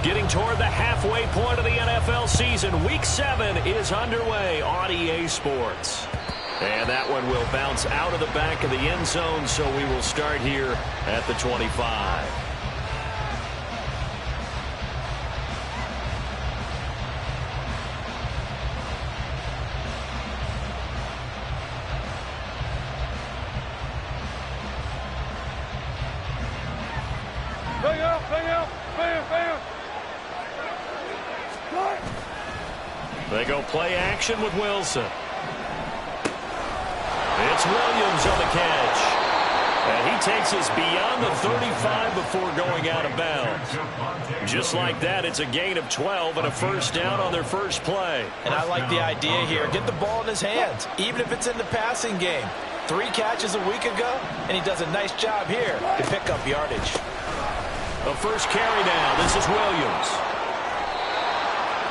Getting toward the halfway point of the NFL season. Week 7 is underway on EA Sports. And that one will bounce out of the back of the end zone, so we will start here at the 25. They go play action with Wilson. It's Williams on the catch. And he takes us beyond the 35 before going out of bounds. Just like that, it's a gain of 12 and a first down on their first play. And I like the idea here. Get the ball in his hands, even if it's in the passing game. 3 catches a week ago, and he does a nice job here to pick up yardage. The first carry now. This is Williams.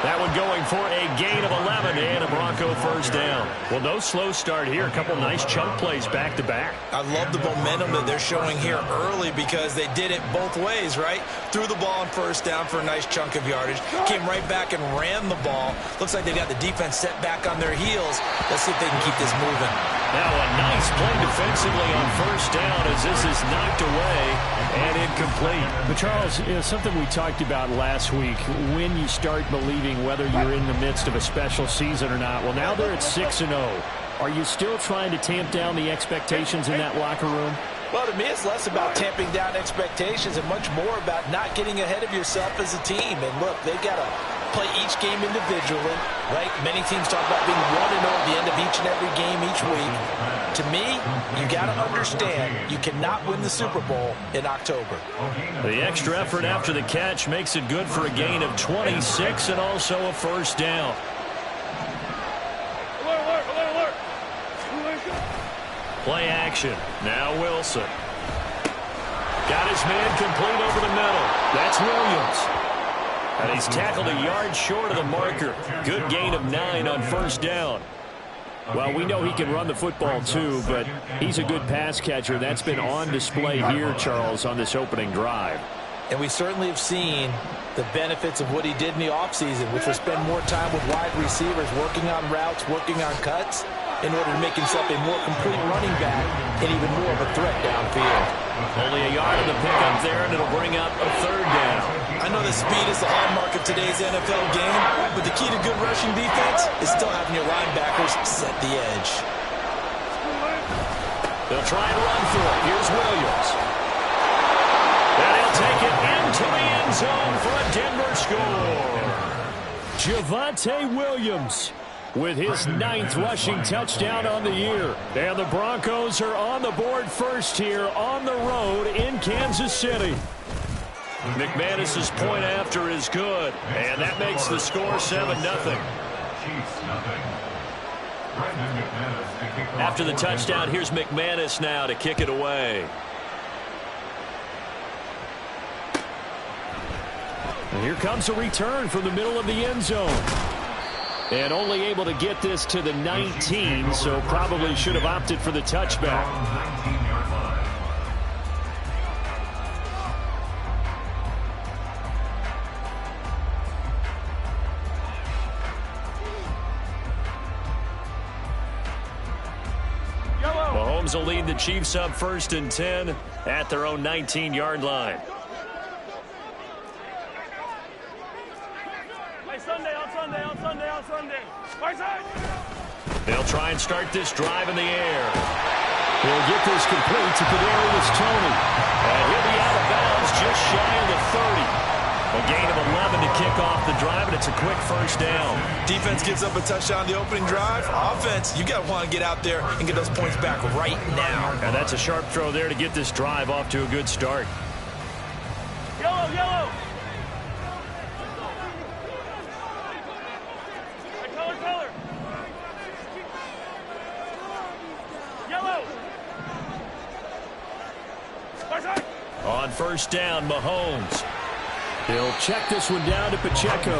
That one going for a gain of 11 and a Bronco first down. Well, no slow start here. A couple nice chunk plays back-to-back. I love the momentum that they're showing here early because they did it both ways, right? Threw the ball on first down for a nice chunk of yardage. Came right back and ran the ball. Looks like they got the defense set back on their heels. Let's see if they can keep this moving. Now a nice play defensively on first down as this is knocked away and incomplete. But Charles, something we talked about last week, when you start believing whether you're in the midst of a special season or not. Well, now they're at 6-0. Are you still trying to tamp down the expectations in that locker room? Well, to me, it's less about tamping down expectations and much more about not getting ahead of yourself as a team. And look, they got to play each game individually, right? Many teams talk about being 1-0 at the end of each and every game each week. To me, you got to understand you cannot win the Super Bowl in October. The extra effort after the catch makes it good for a gain of 26 and also a first down. Play action. Now Wilson. Got his man complete over the middle. That's Williams. And he's tackled a yard short of the marker. Good gain of 9 on first down. Well, we know he can run the football too, but he's a good pass catcher. That's been on display here, Charles, on this opening drive. And we certainly have seen the benefits of what he did in the offseason, which was spend more time with wide receivers, working on routes, working on cuts, in order to make himself a more complete running back and even more of a threat downfield. Only a yard of the pickup there, and it'll bring up a third down. I know that speed is the hallmark of today's NFL game, but the key to good rushing defense is still having your linebackers set the edge. They'll try and run through it. Here's Williams. And he'll take it into the end zone for a Denver score. Javonte Williams with his 9th rushing touchdown on the year. And the Broncos are on the board first here on the road in Kansas City. McManus's point after is good, and that makes the score 7-0. After the touchdown, here's McManus now to kick it away. And here comes a return from the middle of the end zone. And only able to get this to the 19, so probably should have opted for the touchback. Mahomes will lead the Chiefs up 1st and 10 at their own 19-yard line. They'll try and start this drive in the air. He'll get this complete to Kadarius Toney. And he'll be out of bounds just shy of the 30. A gain of 11 to kick off the drive, and it's a quick first down. Defense gives up a touchdown on the opening drive. Offense, you got to want to get out there and get those points back right now. And that's a sharp throw there to get this drive off to a good start. Yellow, yellow. Color. Yellow. On first down, Mahomes. He'll check this one down to Pacheco.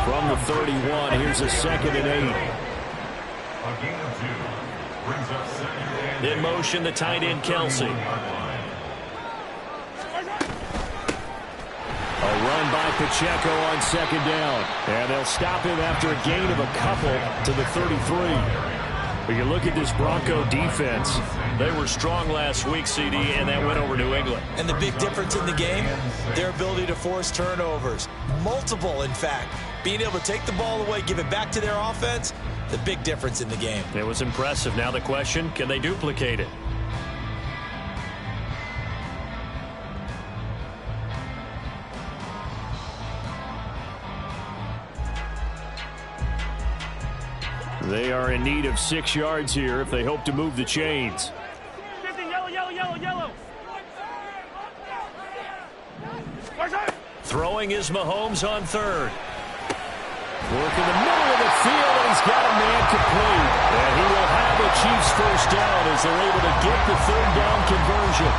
From the 31, here's a 2nd and 8. In motion, the tight end, Kelsey. A run by Pacheco on second down. And they'll stop him after a gain of a couple to the 33. But you look at this Bronco defense. They were strong last week, CD, and that went over New England. And the big difference in the game, their ability to force turnovers. Multiple, in fact. Being able to take the ball away, give it back to their offense, the big difference in the game. It was impressive. Now the question, can they duplicate it? They are in need of 6 yards here if they hope to move the chains. 50, yellow, yellow, yellow, yellow. Throwing is Mahomes on third. Work in the middle of the field, and he's got a man complete. And he will have the Chiefs first down as they're able to get the third down conversion.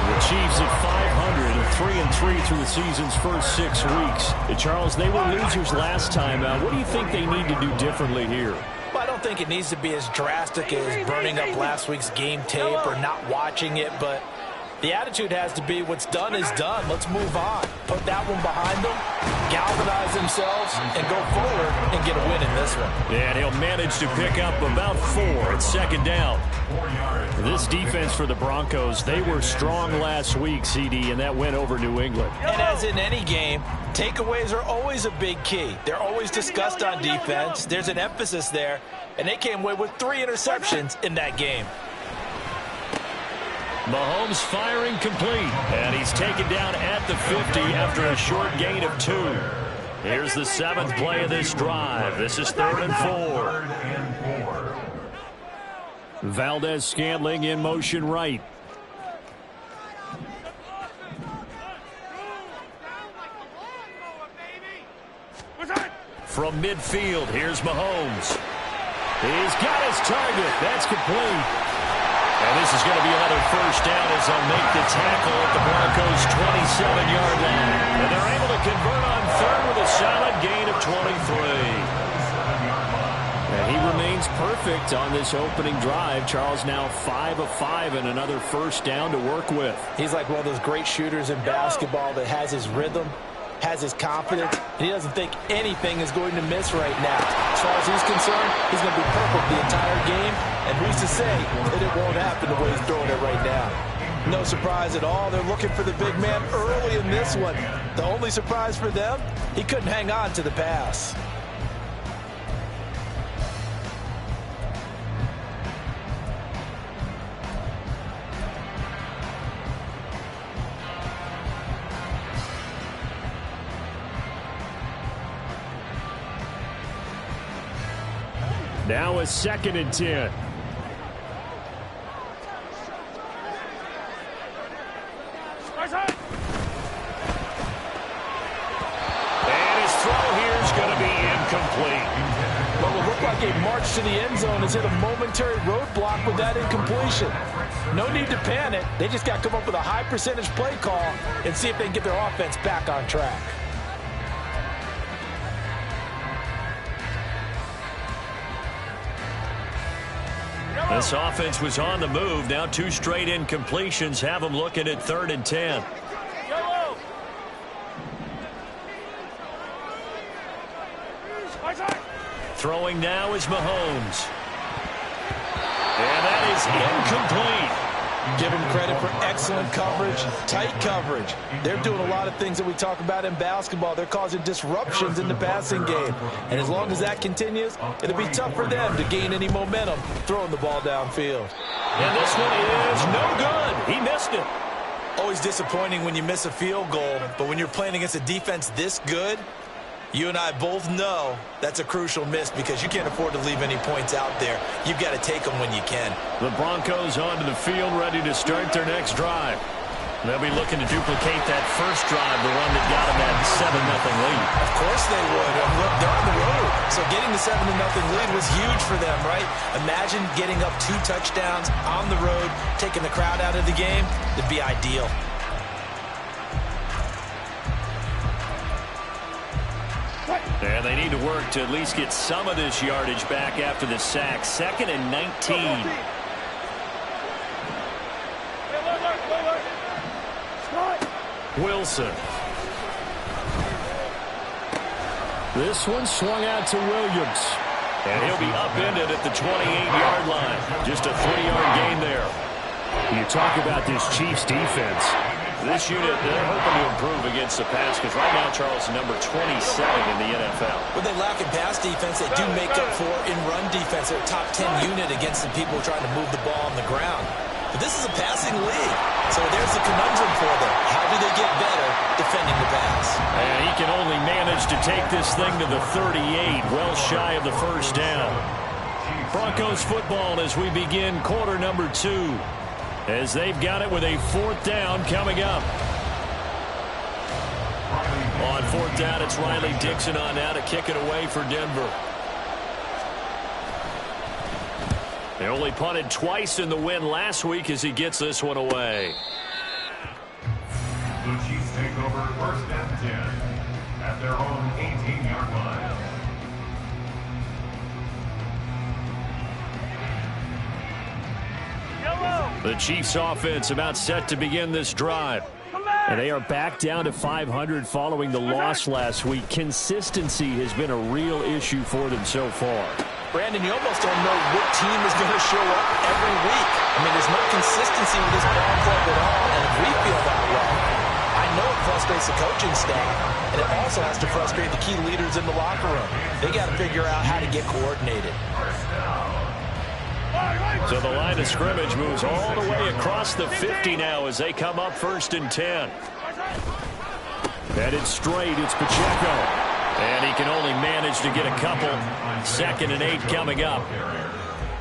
The Chiefs at 500 and 3-3 through the season's first 6 weeks. Charles, they were losers last time. What do you think they need to do differently here? Well, I don't think it needs to be as drastic as burning up last week's game tape or not watching it, but the attitude has to be what's done is done. Let's move on. Put that one behind them, galvanize themselves, and go forward and get a win in this one. Yeah, and he'll manage to pick up about 4 at second down. This defense for the Broncos, they were strong last week, CD, and that went over New England. And as in any game, takeaways are always a big key. They're always discussed on defense. There's an emphasis there, and they came away with 3 interceptions in that game. Mahomes firing complete, and he's taken down at the 50 after a short gain of 2. Here's the 7th play of this drive. This is 3rd and 4. Valdez-Scantling in motion right. From midfield, here's Mahomes. He's got his target. That's complete. And this is going to be another first down as they'll make the tackle at the Broncos' 27-yard line. And they're able to convert on third with a solid gain of 23. And he remains perfect on this opening drive. Charles now 5 of 5 and another first down to work with. He's like one of those great shooters in basketball that has his rhythm, has his confidence, and he doesn't think anything is going to miss right now. As far as he's concerned, he's going to be perfect the entire game, and who's to say that it won't happen the way he's throwing it right now. No surprise at all. They're looking for the big man early in this one. The only surprise for them, he couldn't hang on to the pass. Now a 2nd and 10. And his throw here is going to be incomplete. What will look like a march to the end zone has hit a momentary roadblock with that incompletion. No need to panic. They just got to come up with a high percentage play call and see if they can get their offense back on track. This offense was on the move. Now 2 straight incompletions have them looking at 3rd and 10. Yellow. Throwing now is Mahomes. And that is incomplete. Give him credit for excellent coverage, tight coverage. They're doing a lot of things that we talk about in basketball. They're causing disruptions in the passing game. And as long as that continues, it'll be tough for them to gain any momentum throwing the ball downfield. And this one is no good. He missed it. Always disappointing when you miss a field goal, but when you're playing against a defense this good, you and I both know that's a crucial miss because you can't afford to leave any points out there. You've got to take them when you can. The Broncos onto the field, ready to start their next drive. They'll be looking to duplicate that first drive, the one that got them that 7-0 lead. Of course they would. And look, they're on the road. So getting the 7-0 lead was huge for them, right? Imagine getting up 2 touchdowns on the road, taking the crowd out of the game. It'd be ideal. And they need to work to at least get some of this yardage back after the sack. 2nd and 19. Wilson. This one swung out to Williams. And he'll be upended at the 28-yard line. Just a 3-yard gain there. You talk about this Chiefs defense. This unit, they're hoping to improve against the pass because right now, Charles, number 27 in the NFL. When they lack in pass defense, they do make up for in run defense. They're a top 10 unit against the people trying to move the ball on the ground. But this is a passing league. So there's the conundrum for them. How do they get better defending the pass? And he can only manage to take this thing to the 38, well shy of the first down. Broncos football as we begin quarter number 2. As they've got it with a 4th down coming up. On 4th down, it's Riley Dixon on now to kick it away for Denver. They only punted twice in the win last week as he gets this one away. The Chiefs take over 1st and 10 at their own 18-yard line. The Chiefs offense about set to begin this drive. And they are back down to 500 following the loss last week. Consistency has been a real issue for them so far. Brandon, you almost don't know what team is going to show up every week. I mean, there's no consistency with this ball club at all, and if we feel that way, I know it frustrates the coaching staff, and it also has to frustrate the key leaders in the locker room. They got to figure out how to get coordinated. So the line of scrimmage moves all the way across the 50 now as they come up 1st and 10. Headed straight, it's Pacheco. And he can only manage to get a couple. 2nd and 8 coming up.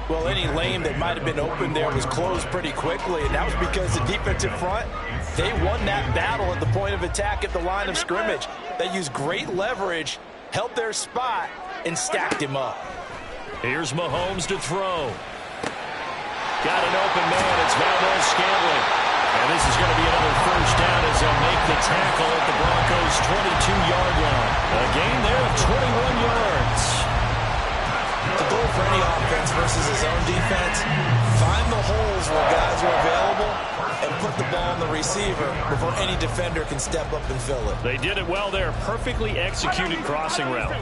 Well, any lane that might have been open there was closed pretty quickly, and that was because the defensive front, they won that battle at the point of attack at the line of scrimmage. They used great leverage, held their spot, and stacked him up. Here's Mahomes to throw. Got an open man. It's Valdez-Scantling. And this is going to be another 1st down as they'll make the tackle at the Broncos' 22-yard line. A gain there of 21 yards. The goal for any offense versus his own defense, find the holes where guys are available and put the ball on the receiver before any defender can step up and fill it. They did it well there. Perfectly executed crossing route.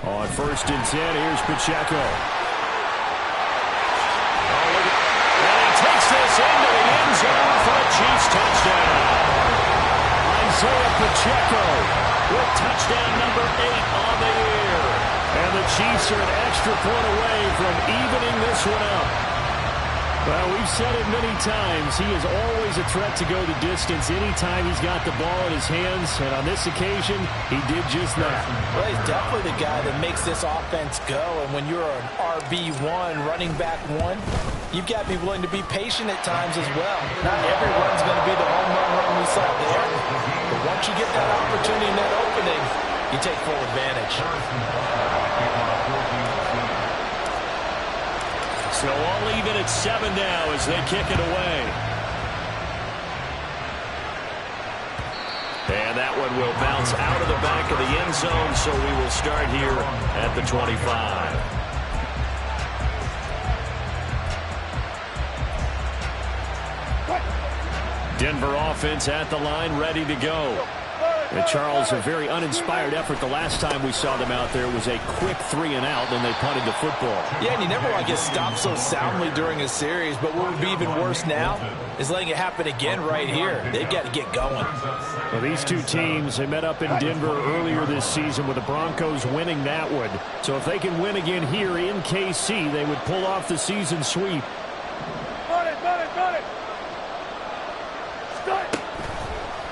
On 1st and 10, here's Pacheco. And he takes this into the end zone for a Chiefs touchdown. Isaiah Pacheco with touchdown number 8 on the year. And the Chiefs are an extra point away from evening this one up. Well, we've said it many times. He is always a threat to go the distance anytime he's got the ball in his hands. And on this occasion, he did just that. Well, he's definitely the guy that makes this offense go. And when you're an RB1, running back 1, you've got to be willing to be patient at times as well. Not every run's going to be the home run we saw there. But once you get that opportunity and that opening, you take full advantage. So all even at 7 now as they kick it away. And that one will bounce out of the back of the end zone, so we will start here at the 25. Denver offense at the line, ready to go. And Charles, a very uninspired effort the last time we saw them out there was a quick 3 and out, then they punted the football. Yeah, and you never want to get stopped so soundly during a series, but what would be even worse now is letting it happen again right here. They've got to get going. Well, these two teams, they met up in Denver earlier this season with the Broncos winning that one. So if they can win again here in KC, they would pull off the season sweep.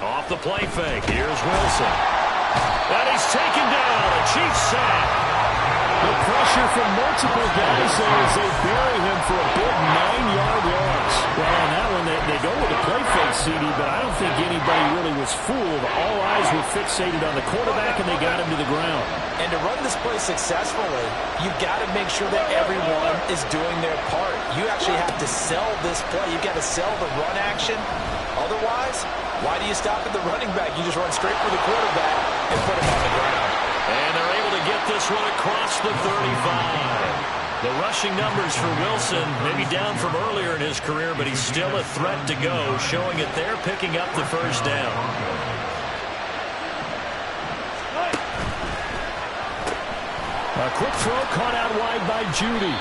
Off the play fake, here's Wilson. And he's taken down, a Chiefs sack. The pressure from multiple guys there as they bury him for a big 9-yard loss. Well, on that one, they go with the play fake, CD, but I don't think anybody really was fooled. All eyes were fixated on the quarterback, and they got him to the ground. And to run this play successfully, you've got to make sure that everyone is doing their part. You actually have to sell this play. You've got to sell the run action. Otherwise, why do you stop at the running back? You just run straight for the quarterback and put him on the ground. And they're able to get get this one across the 35. The rushing numbers for Wilson, maybe down from earlier in his career, but he's still a threat to go, showing it they're picking up the first down. A quick throw caught out wide by Judy.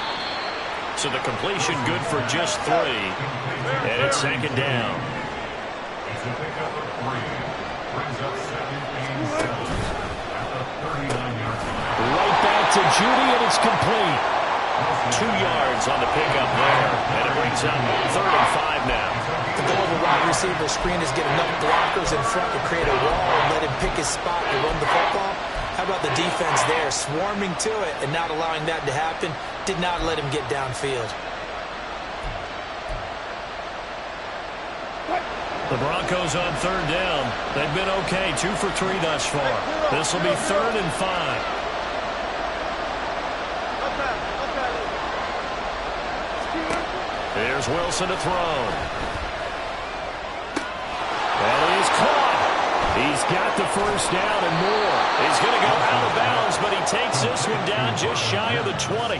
So the completion good for just 3. And it's second down. It's a pickup of 3. Brings up second and 7 at the 39-yard line. Right back to Judy, and it's complete. 2 yards on the pickup there. And it brings up 3rd and 5 now. The goal of a wide receiver screen is get enough blockers in front to create a wall and let him pick his spot to run the football. How about the defense there, swarming to it and not allowing that to happen? Did not let him get downfield. The Broncos on 3rd down. They've been okay, 2 for 3 thus far. This will be 3rd and 5. Here's Wilson to throw. That is caught. He's got the first down and more. He's going to go out of bounds, but he takes this one down just shy of the 20.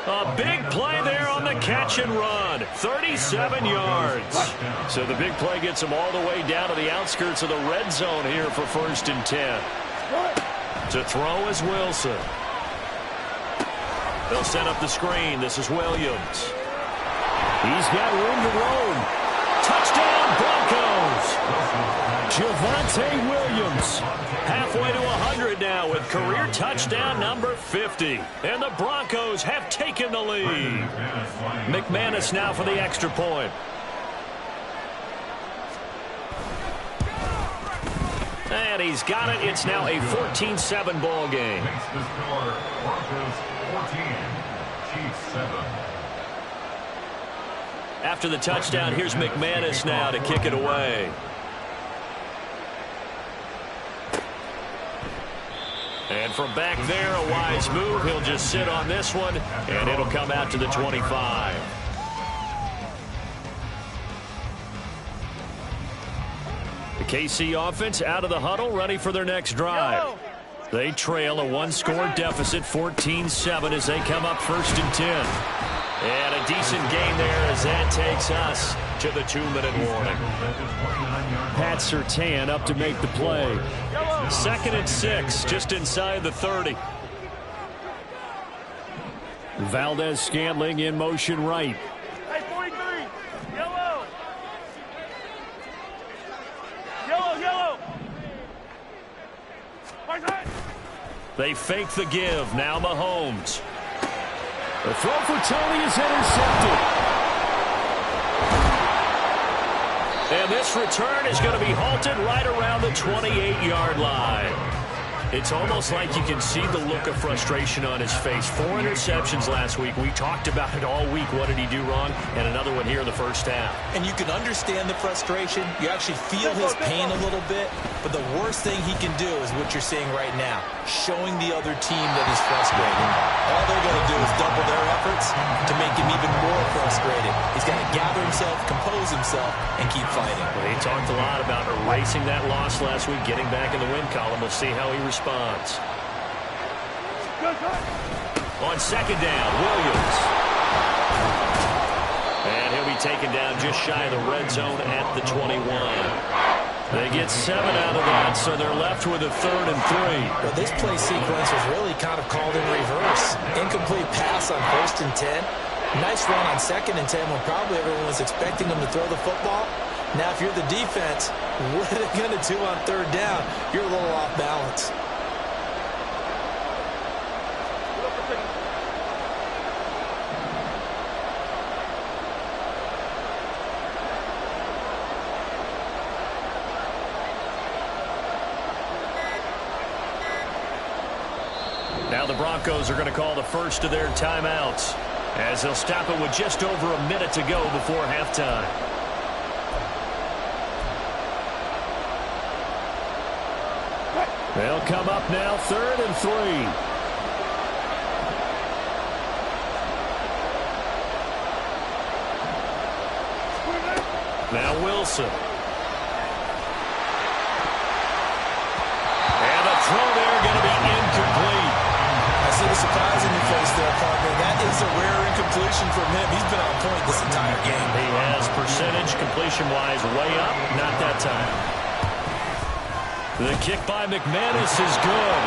A big play there on the catch and run. 37 yards. So the big play gets him all the way down to the outskirts of the red zone here for 1st and 10. To throw is Wilson. They'll set up the screen. This is Williams. He's got room to roam. Touchdown, Broncos. Javonte Williams. Halfway to 100 now with career touchdown number 50. And the Broncos have taken the lead. McManus now for the extra point. And he's got it. It's now a 14-7 ball game. Makes the score Broncos 14, Chiefs 7. After the touchdown, here's McManus now to kick it away. And from back there, a wise move. He'll just sit on this one, and it'll come out to the 25. The KC offense out of the huddle, ready for their next drive. They trail a 1-score deficit, 14-7, as they come up 1st and 10. And a decent gain there as that takes us to the 2-minute warning. Pat Surtain up to make the play. 2nd and 6, just inside the 30. Valdez-Scantling in motion right. Hey, 43. Yellow. Yellow, yellow. They fake the give. Now Mahomes. The throw for Tony is intercepted. And this return is going to be halted right around the 28-yard line. It's almost like you can see the look of frustration on his face. 4 interceptions last week. We talked about it all week. What did he do wrong? And another one here in the first half. And you can understand the frustration. You actually feel his pain a little bit. But the worst thing he can do is what you're seeing right now, showing the other team that he's frustrated. All they're going to do is double their efforts to make him even more frustrated. He's got to gather himself, compose himself, and keep fighting. Well, he talked a lot about erasing that loss last week, getting back in the win column. We'll see how he responds. On 2nd down, Williams. And he'll be taken down just shy of the red zone at the 21. They get 7 out of that, so they're left with a 3rd and 3. Well, this play sequence was really kind of called in reverse. Incomplete pass on 1st and 10. Nice run on 2nd and 10 when probably everyone was expecting him to throw the football. Now, if you're the defense, what are they going to do on 3rd down? You're a little off balance. Now the Broncos are going to call the first of their timeouts as they'll stop it with just over a minute to go before halftime. They'll come up now 3rd and 3. Now Wilson. And the throw there going to be incomplete. partner. That is a rare incompletion from him. He's been on point this entire game. He has percentage completion-wise way up. Not that time. The kick by McManus is good.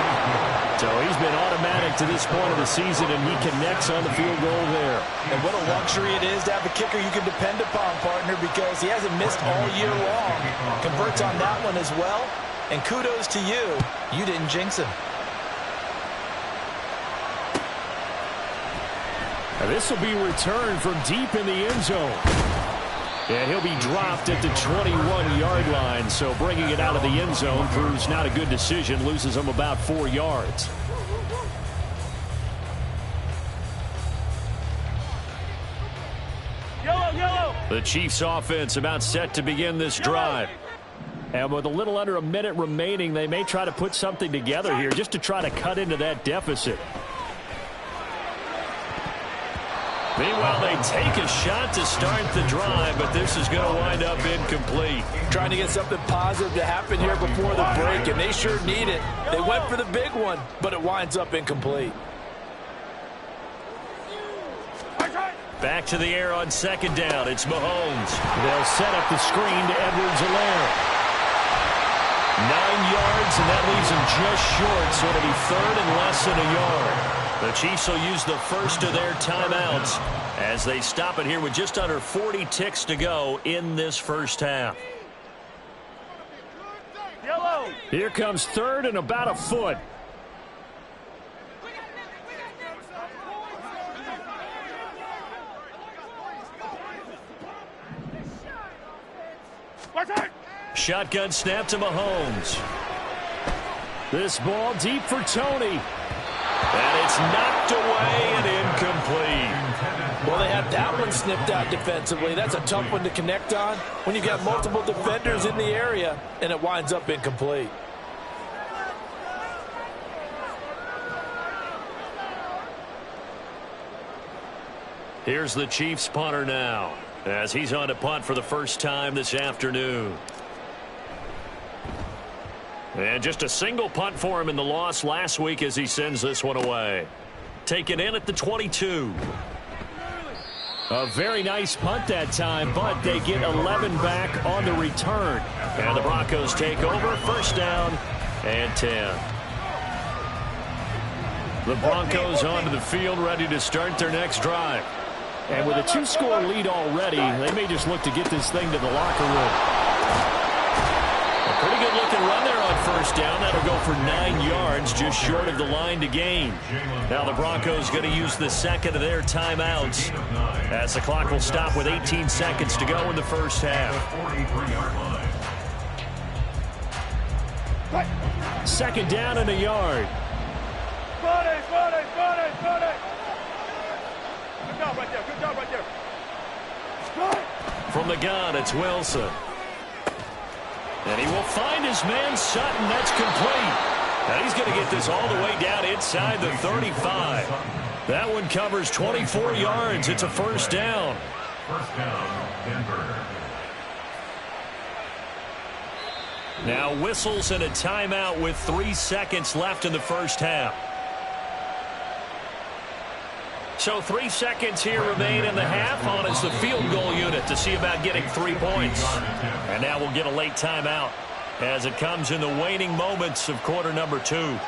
So he's been automatic to this point of the season, and he connects on the field goal there. And what a luxury it is to have a kicker you can depend upon, partner, because he hasn't missed all year long. Converts on that one as well. And kudos to you. You didn't jinx him. Now this will be returned from deep in the end zone. And he'll be dropped at the 21-yard line, so bringing it out of the end zone proves not a good decision, loses him about 4 yards. Yellow, yellow. The Chiefs offense about set to begin this drive. And with a little under a minute remaining, they may try to put something together here just to try to cut into that deficit. Meanwhile, they take a shot to start the drive, but this is going to wind up incomplete. Trying to get something positive to happen here before the break, and they sure need it. They went for the big one, but it winds up incomplete. Back to the air on second down. It's Mahomes. They'll set up the screen to Edwards-Helaire. 9 yards, and that leaves him just short, so it'll be third and less than a yard. The Chiefs will use the first of their timeouts as they stop it here with just under 40 ticks to go in this first half. Yellow. Here comes third and about a foot. Shotgun snap to Mahomes. This ball deep for Tony. And it's knocked away and incomplete. Well, they have that one snipped out defensively. That's a tough one to connect on when you've got multiple defenders in the area, and it winds up incomplete. Here's the Chiefs punter now, as he's on to punt for the first time this afternoon. And just a single punt for him in the loss last week as he sends this one away. Taken in at the 22. A very nice punt that time, but they get 11 back on the return. And the Broncos take over, first down and 10. The Broncos onto the field, ready to start their next drive. And with a 2-score lead already, they may just look to get this thing to the locker room. A pretty good looking run there on first down. That'll go for 9 yards, just short of the line to gain. Now the Broncos going to use the second of their timeouts as the clock will stop with 18 seconds to go in the first half. Second down and a yard. Got it. Good job right there. From the gun, it's Wilson. And he will find his man Sutton. That's complete. And he's going to get this all the way down inside the 35. That one covers 24 yards. It's a first down. First down, Denver. Now whistles and a timeout with 3 seconds left in the first half. So 3 seconds here remain in the half on as the field goal unit to see about getting 3 points. And now we'll get a late timeout as it comes in the waning moments of quarter number 2.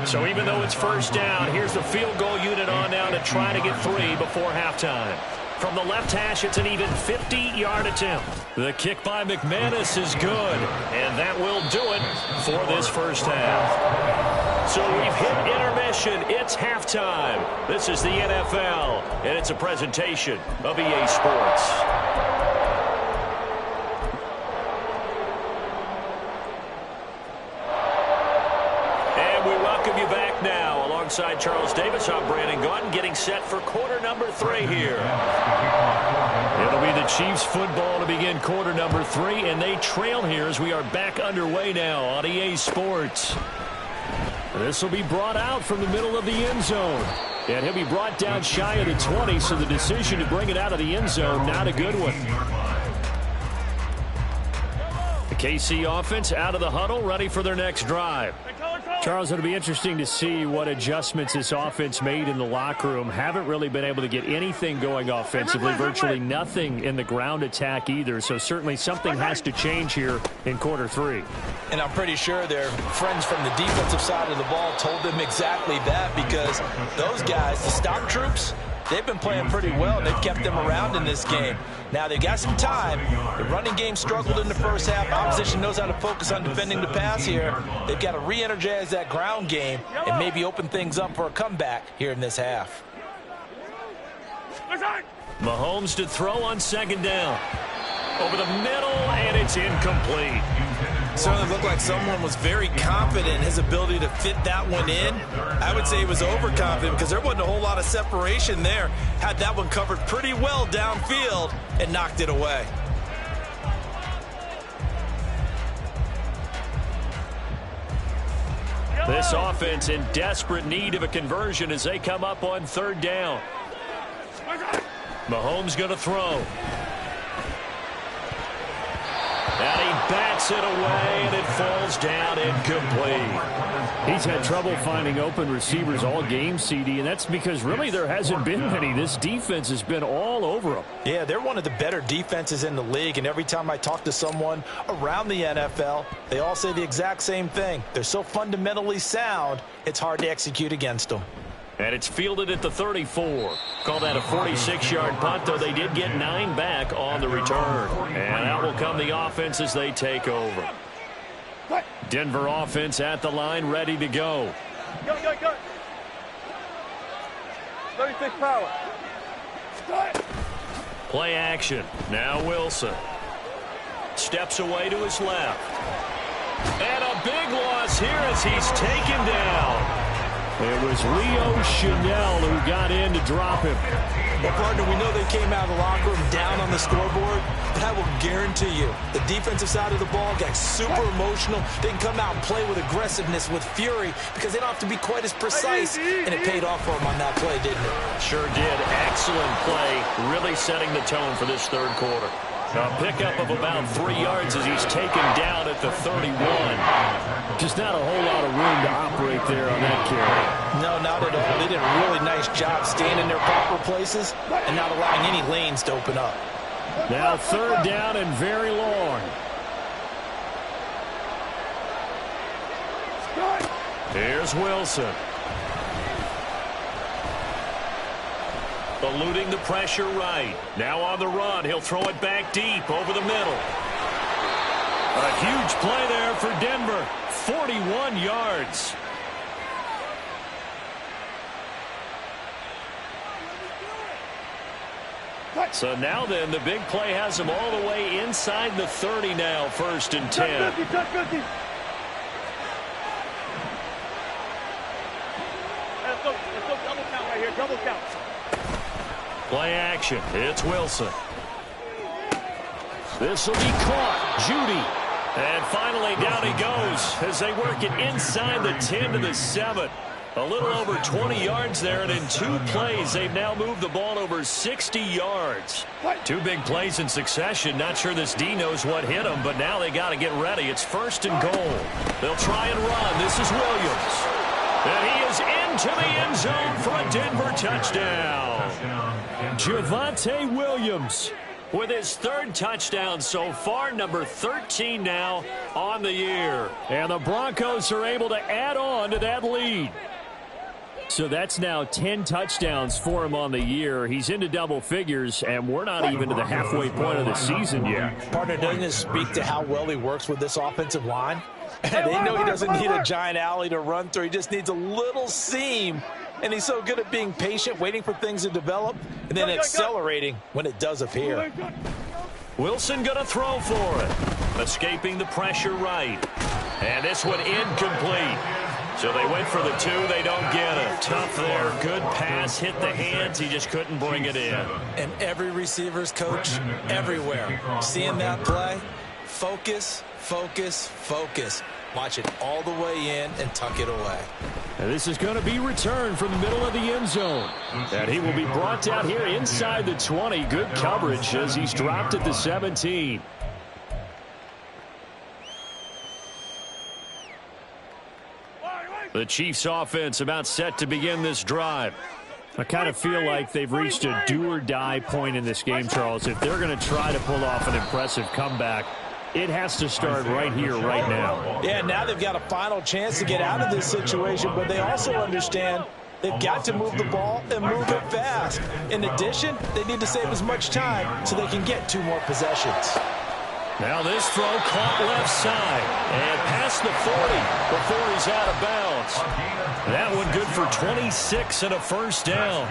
So even though it's first down, here's the field goal unit on now to try to get 3 before halftime. From the left hash, it's an even 50-yard attempt. The kick by McManus is good, and that will do it for this first half. So we've hit intermission. It's halftime. This is the NFL, and it's a presentation of EA Sports. And we welcome you back now. Alongside Charles Davis, I'm Brandon Gaudin, getting set for quarter number 3 here. It'll be the Chiefs football to begin quarter number 3, and they trail here as we are back underway now on EA Sports. This will be brought out from the middle of the end zone. And he'll be brought down shy of the 20, so the decision to bring it out of the end zone, not a good one. The KC offense out of the huddle, ready for their next drive. Charles, it'll be interesting to see what adjustments this offense made in the locker room. Haven't really been able to get anything going offensively, virtually nothing in the ground attack either. So certainly something has to change here in quarter 3. And I'm pretty sure their friends from the defensive side of the ball told them exactly that, because those guys, the stop troops, they've been playing pretty well. They've kept them around in this game. Now, they've got some time. The running game struggled in the first half. Opposition knows how to focus on defending the pass here. They've got to re-energize that ground game and maybe open things up for a comeback here in this half. Mahomes to throw on second down. Over the middle, and it's incomplete. Certainly looked like someone was very confident in his ability to fit that one in. I would say he was overconfident because there wasn't a whole lot of separation there. Had that one covered pretty well downfield and knocked it away. This offense in desperate need of a conversion as they come up on third down. Mahomes going to throw. And he bats it away, and it falls down incomplete. He's had trouble finding open receivers all game, CD, and that's because really there hasn't been many. This defense has been all over them. Yeah, they're one of the better defenses in the league, and every time I talk to someone around the NFL, they all say the exact same thing. They're so fundamentally sound, it's hard to execute against them. And it's fielded at the 34. Call that a 46-yard punt, though they did get 9 back on the return. And out will come the offense as they take over. Denver offense at the line, ready to go. Go. 36 power. Play action. Now Wilson. Steps away to his left. And a big loss here as he's taken down. It was Leo Chanel who got in to drop him. Well, partner, we know they came out of the locker room down on the scoreboard, but I will guarantee you the defensive side of the ball got super emotional. They can come out and play with aggressiveness, with fury, because they don't have to be quite as precise, and it paid off for them on that play, didn't it? Sure did. Excellent play, really setting the tone for this third quarter. A pickup of about 3 yards as he's taken down at the 31. Just not a whole lot of room to operate there on that carry. No, not at all. They did a really nice job staying in their proper places and not allowing any lanes to open up. Now third down and very long. Here's Wilson. Eluding the pressure right. Now on the run. He'll throw it back deep over the middle. A huge play there for Denver. 41 yards. So now then, the big play has him all the way inside the 30 now, 1st and 10. Touch 50. Let's go double count right here. Double count. Play action. It's Wilson. This will be caught. Judy. And finally down he goes as they work it inside the 10 to the 7. A little over 20 yards there, and in 2 plays, they've now moved the ball over 60 yards. 2 big plays in succession. Not sure this D knows what hit him, but now they got to get ready. It's 1st and goal. They'll try and run. This is Williams. And he is into the end zone for a Denver touchdown. Javonte Williams with his 3rd touchdown so far, number 13 now on the year. And the Broncos are able to add on to that lead. So that's now 10 touchdowns for him on the year. He's into double figures, and we're not even to the halfway point of the season yet. Partner, doesn't it speak to how well he works with this offensive line? They know he doesn't need a giant alley to run through. He just needs a little seam. And he's so good at being patient, waiting for things to develop, and then accelerating when it does appear. Wilson going to throw for it. Escaping the pressure right. And this one incomplete. So they went for the 2. They don't get it. Tough there. Good pass. Hit the hands. He just couldn't bring it in. And every receiver's coach everywhere. Seeing that play, focus, focus, focus. Watch it all the way in and tuck it away. And this is going to be returned from the middle of the end zone. And he will be brought down here inside the 20. Good coverage as he's dropped at the 17. The Chiefs offense about set to begin this drive. I kind of feel like they've reached a do-or-die point in this game, Charles. If they're going to try to pull off an impressive comeback, it has to start right here, right now. Yeah, now they've got a final chance to get out of this situation, but they also understand they've got to move the ball and move it fast. In addition, they need to save as much time so they can get 2 more possessions. Now this throw caught left side and past the 40 before he's out of bounds. That one good for 26 and a first down.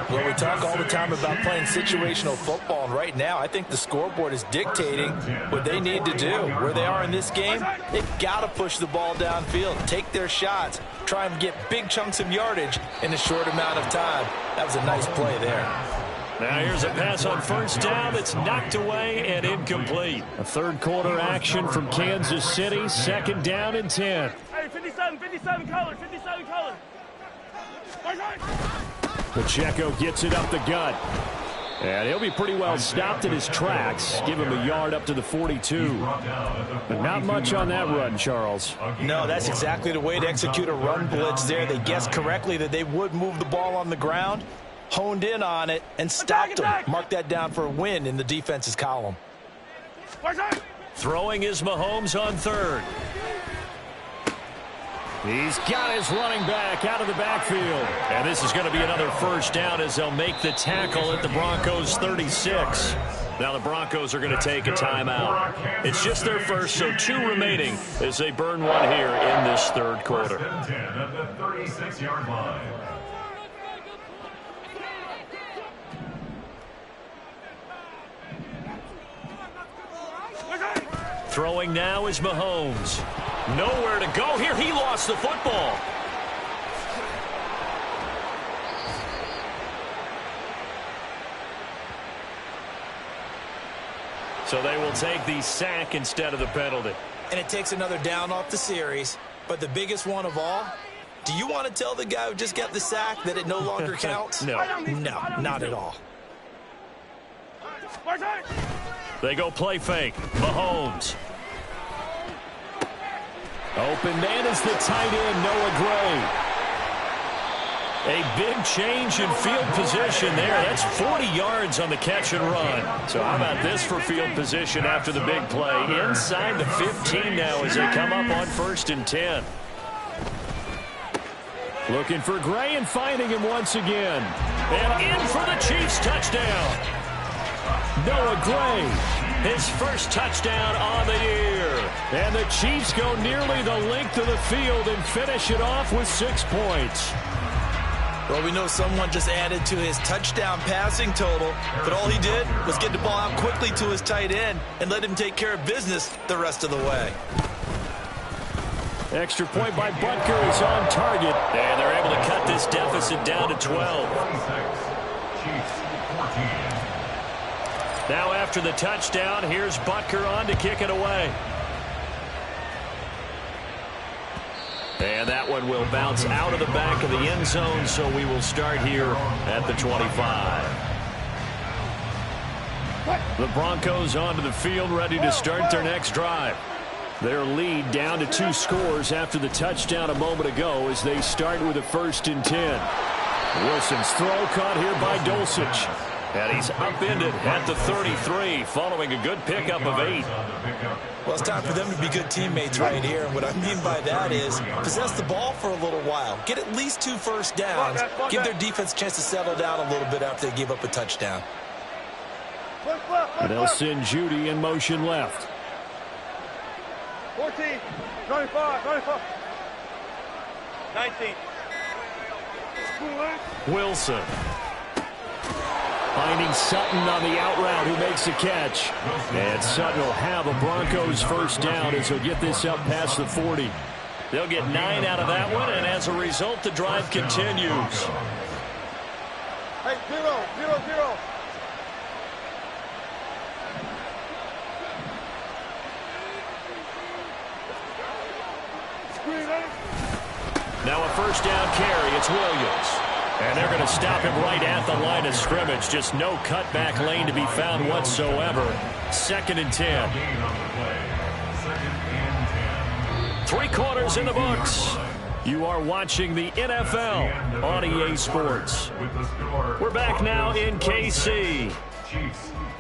Well, we talk all the time about playing situational football, and right now I think the scoreboard is dictating what they need to do. Where they are in this game, they've got to push the ball downfield, take their shots, try and get big chunks of yardage in a short amount of time. That was a nice play there. Now here's a pass on first down that's knocked away and incomplete. A third quarter action from Kansas City. Second down and 10. Hey, 57 color. Pacheco gets it up the gut. And he'll be pretty well stopped in his tracks. Give him a yard up to the 42. But not much on that run, Charles. No, that's exactly the way to execute a run blitz there. They guessed correctly that they would move the ball on the ground, honed in on it, and stopped them. Mark that down for a win in the defense's column. Throwing is Mahomes on third. He's got his running back out of the backfield. And this is going to be another first down as they'll make the tackle at the Broncos 36. Now the Broncos are going to take a timeout. It's just their first, so 2 remaining as they burn one here in this third quarter. 10 at the 36-yard line. Throwing now is Mahomes. Nowhere to go here. He lost the football. So they will take the sack instead of the penalty. And it takes another down off the series. But the biggest one of all, do you want to tell the guy who just got the sack that it no longer counts? No, not at all. They go play fake. Mahomes. Open man is the tight end, Noah Gray. A big change in field position there. That's 40 yards on the catch and run. So how about this for field position after the big play? Inside the 15 now as they come up on 1st and 10. Looking for Gray and finding him once again. And in for the Chiefs touchdown. Noah Gray, his first touchdown on the year. And the Chiefs go nearly the length of the field and finish it off with 6 points. Well, we know someone just added to his touchdown passing total, but all he did was get the ball out quickly to his tight end and let him take care of business the rest of the way. Extra point by Butker is on target. And they're able to cut this deficit down to 12. Now after the touchdown, here's Butker on to kick it away. And that one will bounce out of the back of the end zone, so we will start here at the 25. The Broncos onto the field, ready to start their next drive. Their lead down to 2 scores after the touchdown a moment ago as they start with a 1st and 10. Wilson's throw caught here by Dulcich. And he's upended at the 33 following a good pickup of 8. Well, it's time for them to be good teammates right here. And what I mean by that is possess the ball for a little while. Get at least 2 first downs. Give their defense a chance to settle down a little bit after they give up a touchdown. And they'll send Judy in motion left. 14, 95, 19. Wilson. Finding Sutton on the out route, who makes the catch. And Sutton will have a Broncos first down as he'll get this up past the 40. They'll get 9 out of that one, and as a result, the drive continues. Hey, 0. Now a first down carry. It's Williams. And they're going to stop him right at the line of scrimmage. Just no cutback lane to be found whatsoever. 2nd and 10. 3 quarters in the books. You are watching the NFL on EA Sports. We're back now in KC.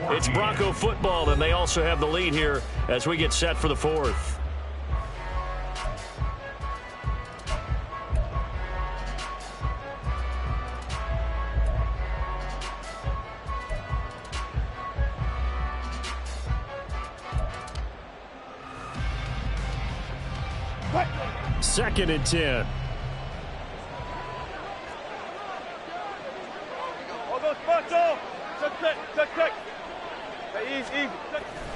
It's Bronco football, and they also have the lead here as we get set for the fourth. Second and 10.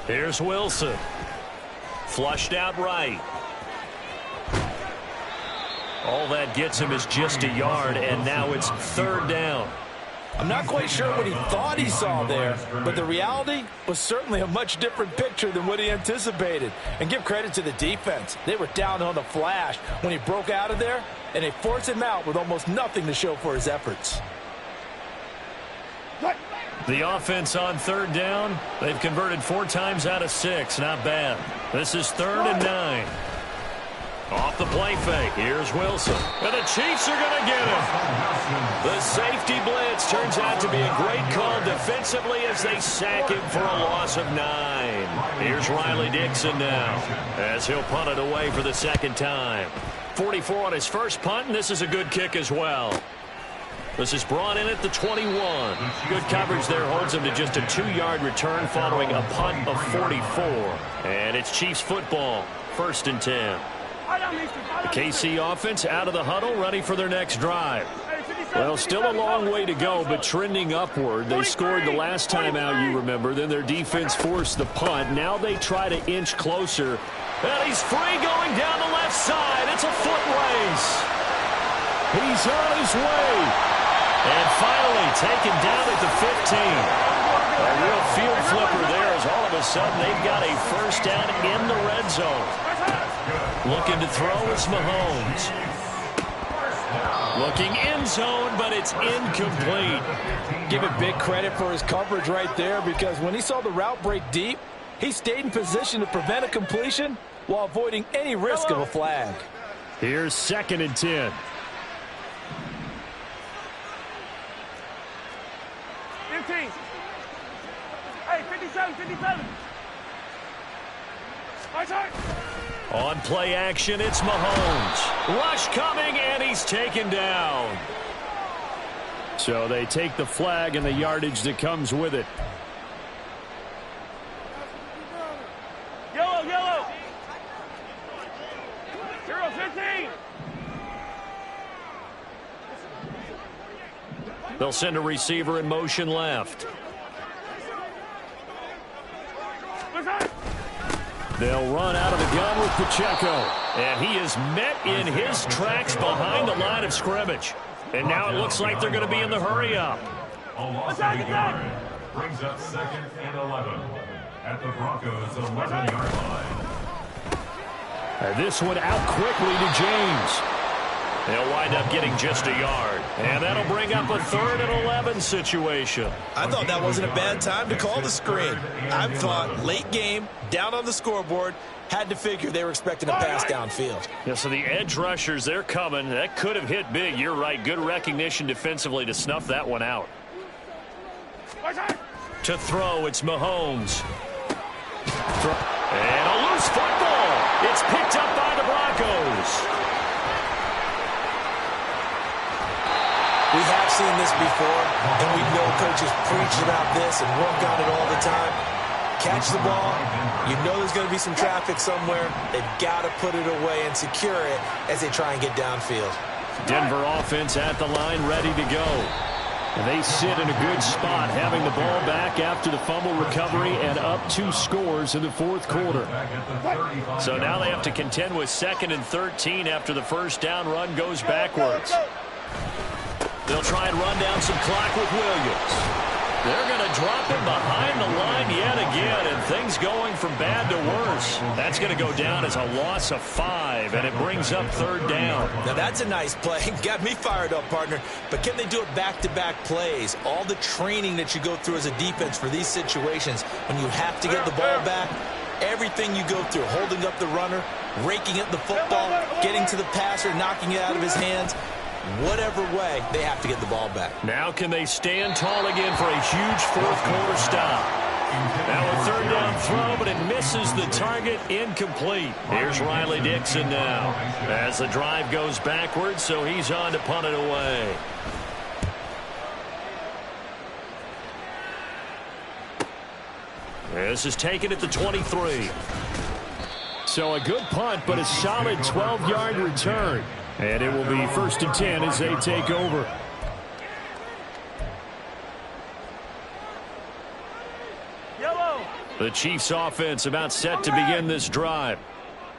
Here's Wilson. Flushed out right. All that gets him is just a yard, and now it's third down. I'm not quite sure what he thought he saw there, but the reality was certainly a much different picture than what he anticipated. And give credit to the defense. They were down on the flash when he broke out of there, and they forced him out with almost nothing to show for his efforts. The offense on third down, they've converted 4 times out of 6. Not bad. This is 3rd and 9. Off the play fake. Here's Wilson. And the Chiefs are going to get him. The safety blitz turns out to be a great call defensively as they sack him for a loss of 9. Here's Riley Dixon now as he'll punt it away for the second time. 44 on his first punt, and this is a good kick as well. This is brought in at the 21. Good coverage there holds him to just a 2-yard return following a punt of 44. And it's Chiefs football, 1st and 10. The KC offense out of the huddle, ready for their next drive. Well, still a long way to go, but trending upward. They scored the last time out, you remember. Then their defense forced the punt. Now they try to inch closer. And he's free going down the left side. It's a foot race. He's on his way. And finally taken down at the 15. A real field flipper there as all of a sudden they've got a first down in the red zone. Looking to throw is Mahomes. Looking end zone, but it's incomplete. Give it big credit for his coverage right there, because when he saw the route break deep, he stayed in position to prevent a completion while avoiding any risk of a flag. Here's 2nd and 10. 15. Hey, 57, 57. On play action, it's Mahomes. Rush coming, and he's taken down. So they take the flag and the yardage that comes with it. Yellow, yellow. 0-15. They'll send a receiver in motion left. They'll run out of the gun with Pacheco. And he is met in his tracks behind the line of scrimmage. And now it looks like they're going to be in the hurry up. A loss of 8 yards brings up 2nd and 11 at the Broncos' 11-yard line. And this one out quickly to James. They'll wind up getting just a yard. And that'll bring up a 3rd and 11 situation. I thought that wasn't a bad time to call the screen. I thought late game, down on the scoreboard, had to figure they were expecting a pass downfield. Yeah, so the edge rushers, they're coming. That could have hit big. You're right. Good recognition defensively to snuff that one out. To throw, it's Mahomes. And a loose football. It's picked up by the Broncos. We have seen this before, and we know coaches preach about this and work on it all the time. Catch the ball. You know there's going to be some traffic somewhere. They've got to put it away and secure it as they try and get downfield. Denver offense at the line, ready to go. And they sit in a good spot, having the ball back after the fumble recovery and up 2 scores in the 4th quarter. So now they have to contend with 2nd and 13 after the first down run goes backwards. They'll try and run down some clock with Williams. They're going to drop him behind the line yet again, and things going from bad to worse. That's going to go down as a loss of 5, and it brings up 3rd down. Now that's a nice play. Got me fired up, partner. But can they do it back-to-back plays? All the training that you go through as a defense for these situations, when you have to get the ball back, everything you go through, holding up the runner, raking up the football, getting to the passer, knocking it out of his hands. Whatever way, they have to get the ball back. Now can they stand tall again for a huge fourth-quarter stop? Now a third down throw, but it misses the target. Incomplete. Here's Riley Dixon now as the drive goes backwards, so he's on to punt it away. This is taken at the 23. So a good punt, but a solid 12-yard return. And it will be 1st and 10 as they take over. Yellow. The Chiefs offense about set to begin this drive.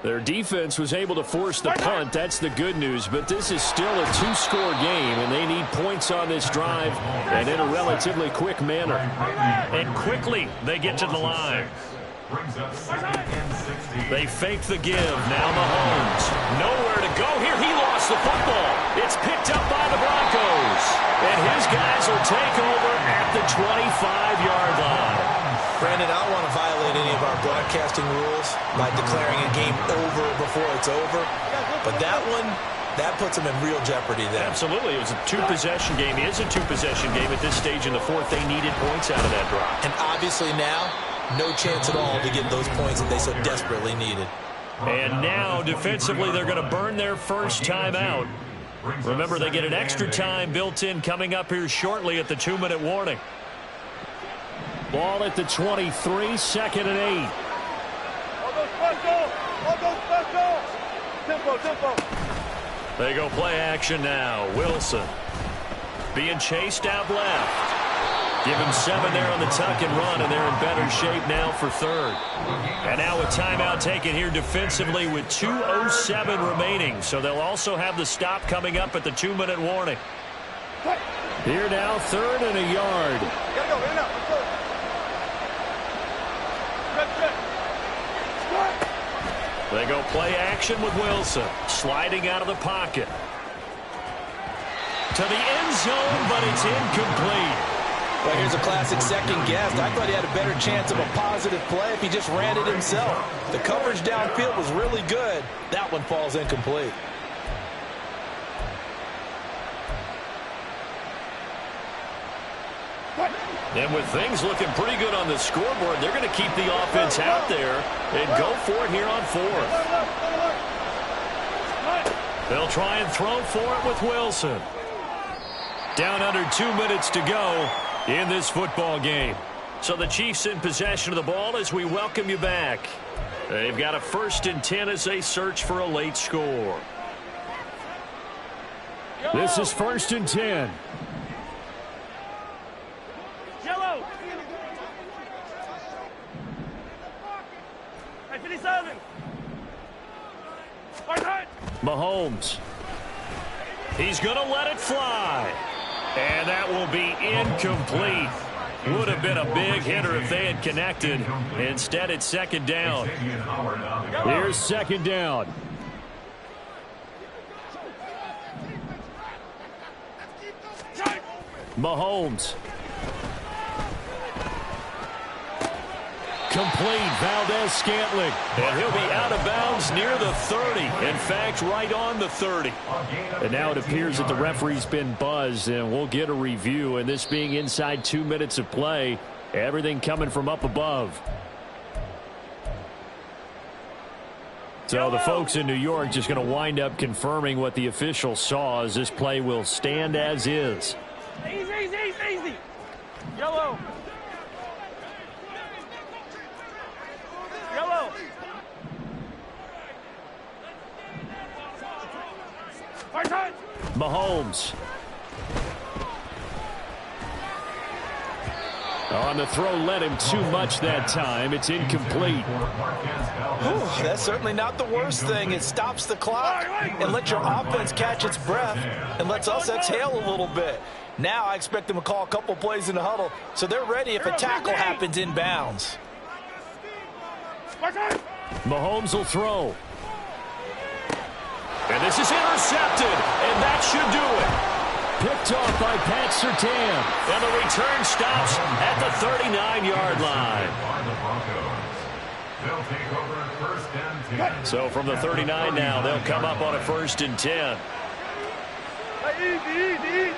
Their defense was able to force the punt. That's the good news. But this is still a two-score game, and they need points on this drive and in a relatively quick manner. And quickly they get to the line. They fake the give. Now Mahomes. Nowhere to go here. He lost the football. It's picked up by the Broncos. And his guys will take over at the 25-yard line. Brandon, I don't want to violate any of our broadcasting rules by declaring a game over before it's over. But that one, that puts them in real jeopardy there. Absolutely. It was a two-possession game. It is a two-possession game at this stage in the fourth. They needed points out of that drive. And obviously now, no chance at all to get those points that they so desperately needed. And now, defensively, they're going to burn their first time out. Remember, they get an extra time built in coming up here shortly at the 2-minute warning. Ball at the 23, 2nd and 8. Tempo. They go play action now. Wilson being chased out left. Give him 7 there on the tuck and run, and they're in better shape now for third. And now a timeout taken here defensively with 2:07 remaining. So they'll also have the stop coming up at the 2-minute warning. Here now, 3rd and a yard. Gotta go, in and out. Let's go. They go play action with Wilson. Sliding out of the pocket. To the end zone, but it's incomplete. Well, here's a classic second guess. I thought he had a better chance of a positive play if he just ran it himself. The coverage downfield was really good. That one falls incomplete. And with things looking pretty good on the scoreboard, they're going to keep the offense out there and go for it here on fourth. They'll try and throw for it with Wilson. Down under 2 minutes to go in this football game. So the Chiefs in possession of the ball as we welcome you back. They've got a 1st and 10 as they search for a late score. This is 1st and 10. Yellow. Hey, 57. Mahomes. He's going to let it fly. And that will be incomplete. Would have been a big hitter if they had connected. Instead, it's 2nd down. Here's 2nd down. Mahomes. Complete. Valdez-Scantling. And he'll be out of bounds near the 30. In fact, right on the 30. And now it appears that the referee's been buzzed, and we'll get a review. And this being inside 2 minutes of play, everything coming from up above. So the folks in New York just going to wind up confirming what the official saw, as this play will stand as is. Easy. Yellow. Mahomes. On the throw, led him too much that time. It's incomplete. That's certainly not the worst thing. It stops the clock and lets your offense catch its breath and lets us exhale a little bit. Now I expect them to call a couple plays in the huddle so they're ready if a tackle happens inbounds. Mahomes will throw. And this is intercepted, and that should do it. Picked off by Pat Surtain. And the return stops at the 39-yard line. They'll take over first and 10. So from the 39 now, they'll come up on a 1st and 10. Easy.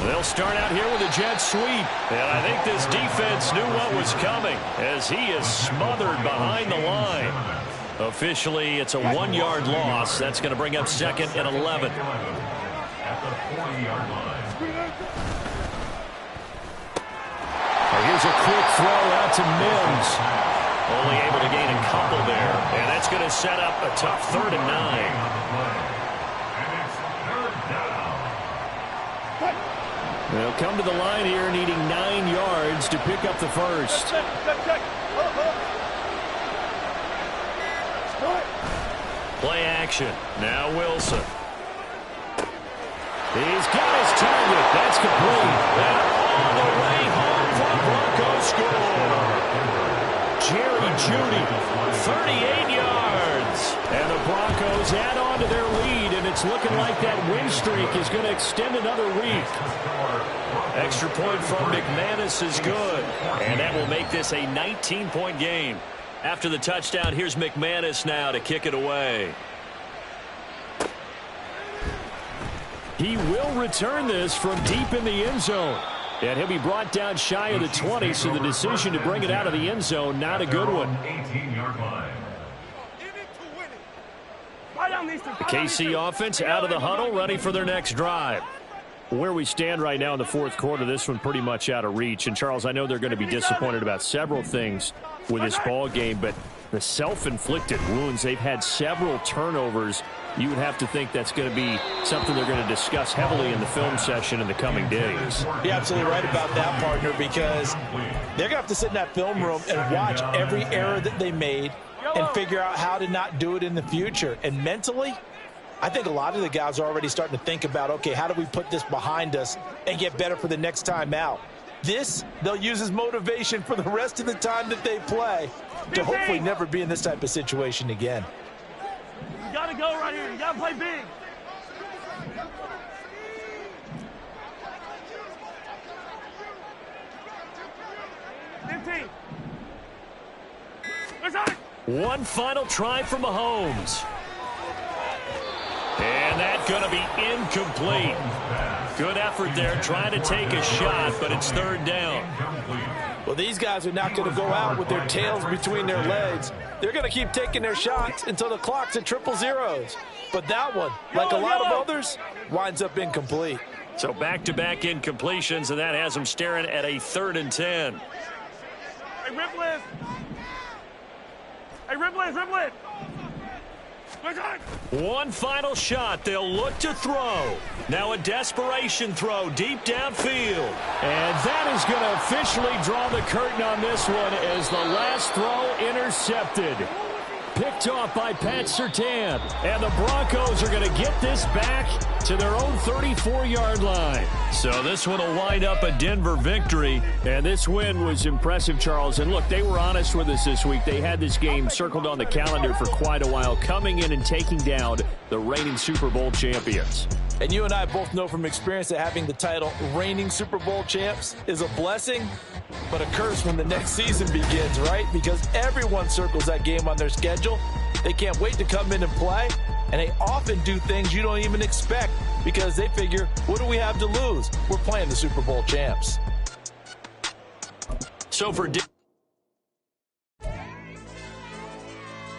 They'll start out here with a jet sweep. And I think this defense knew what was coming as he is smothered behind the line. Officially, it's a 1-yard loss. That's going to bring up 2nd and 11. At the 40-yard line. Here's a quick throw out to Mims. Only able to gain a couple there. And that's going to set up a tough 3rd and 9. They'll come to the line here needing 9 yards to pick up the first. Play action. Now Wilson. He's got his target. That's complete. And all the way home for the Broncos score. Jerry Jeudy, 38 yards. And the Broncos add on to their lead, and it's looking like that win streak is going to extend another week. Extra point from McManus is good, and that will make this a 19-point game. After the touchdown, here's McManus now to kick it away. He will return this from deep in the end zone. And he'll be brought down shy of the 20, so the decision to bring it out of the end zone, not a good one. 18-yard line. The KC offense out of the huddle, ready for their next drive. Where we stand right now in the 4th quarter, this one pretty much out of reach. And, Charles, I know they're going to be disappointed about several things with this ball game, but the self-inflicted wounds, they've had several turnovers. You would have to think that's going to be something they're going to discuss heavily in the film session in the coming days. You're absolutely right about that, partner, because they're going to have to sit in that film room and watch every error that they made and figure out how to not do it in the future. And mentally, I think a lot of the guys are already starting to think about, okay, how do we put this behind us and get better for the next time out? This, they'll use as motivation for the rest of the time that they play to hopefully never be in this type of situation again. You got to go right here. You got to play big. One final try from Mahomes. And that's going to be incomplete. Good effort there trying to take a shot, but it's 3rd down. Well, these guys are not going to go out with their tails between their legs. They're going to keep taking their shots until the clock's at 000. But that one, like a lot of others, winds up incomplete. So back-to-back incompletions, and that has them staring at a 3rd and 10. Hey, Ripley. Hey, Ripley. One final shot. They'll look to throw. Now a desperation throw deep downfield. And that is going to officially draw the curtain on this one as the last throw intercepted. Picked off by Pat Surtain. And the Broncos are going to get this back to their own 34-yard line. So this one will wind up a Denver victory. And this win was impressive, Charles. And look, they were honest with us this week. They had this game circled on the calendar for quite a while, coming in and taking down the reigning Super Bowl champions. And you and I both know from experience that having the title reigning Super Bowl champs is a blessing, but a curse when the next season begins, right? Because everyone circles that game on their schedule. They can't wait to come in and play, and they often do things you don't even expect because they figure, what do we have to lose? We're playing the Super Bowl champs. So for